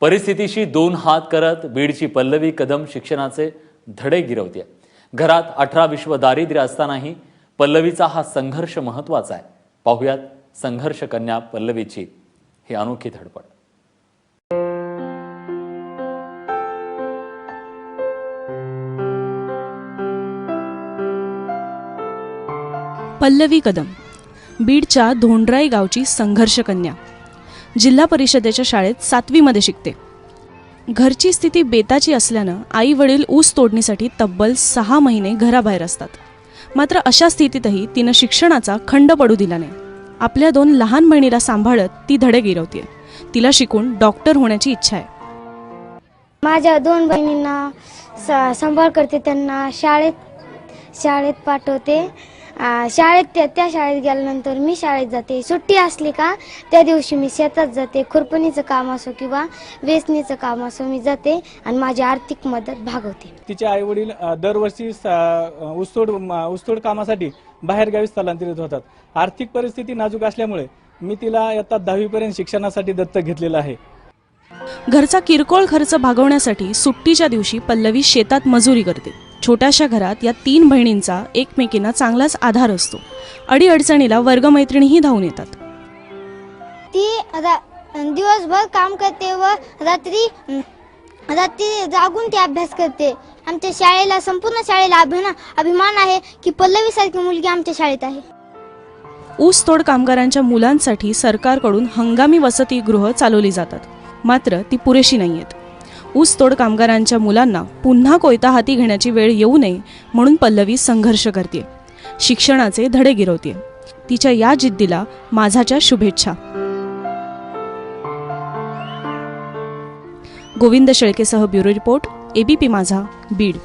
परिस्थितीशी दोन हात करत बीडची पल्लवी कदम शिक्षणाचे धडे गिरवते। घरात 18 विश्व दारिद्र्य असतानाही पल्लवीचा हा संघर्ष महत्त्वाचा आहे। पाहुयात संघर्ष कन्या पल्लवीची ही अनोखी धडपड। पल्लवी कदम बीडच्या धोंडराई गावची संघर्ष कन्या। जिल्हा परिषदेच्या शाळेत 7वी मध्ये शिकते। घरची स्थिती बेताची असल्यानं आई वडील ऊस तोडणीसाठी तब्बल 6 महिने घराबाहेर असतात। मात्र अशा स्थितीतही तिनं शिक्षणाचा खंड पडू दिला नाही। आपल्या 2 लहान बहिणीला सांभाळत ती धडे गिरवते। तिला शिकून डॉक्टर होण्याची इच्छा आहे। माझ्या 2 बहिणींना सांभाळ करते, त्यांना शाळेत पाठवते। त्या शाळेत गेल्यानंतर मी शाळेत जाते। सुट्टी असली का त्या दिवशी मी शेतात जाते। खुरपणीचं काम असो किंवा वेचणीचं काम असो मी जाते आणि माझी आर्थिक मदत भागवते। तिचे आई वडील दरवर्षी ऊसतोड कामासाठी बाहेर गावी स्थलांतरित होतात। आर्थिक परिस्थिती नाजूक असल्यामुळे मी तिला इयत्ता 10वी पर्यंत शिक्षणासाठी दत्तक घेतलेलं आहे। घरचा किरकोळ खर्च भागवण्यासाठी सुट्टीच्या दिवशी पल्लवी शेतात मजुरी करते। छोट्याशा घरात या 3 बहिणींचा एकमेकींना चांगलाच आधार असतो। अडीअडचणीला वर्गमैत्रिणीही धावून येतात। ती दिवसभर काम करते व रात्री जागून ती अभ्यास करते। आमच्या शाळेला, संपूर्ण शाळेला अभिमान आहे की पल्लवी सारखी मुलगी आमच्या शाळेत आहे। ऊसतोड कामगारांच्या मुलांसाठी सरकारकडून हंगामी वसतिगृह चालवली जातात, मात्र ती पुरेशी नाहीयेत। ऊसतोड कामगारांच्या मुलांना पुन्हा कोयता हाती घेण्याची वेळ येऊ नये म्हणून पल्लवी संघर्ष करते, शिक्षणाचे धडे गिरवते। तिच्या या जिद्दीला माझ्याच्या शुभेच्छा। गोविंद शेळकेसह ब्युरो रिपोर्ट, ABP माझा, बीड।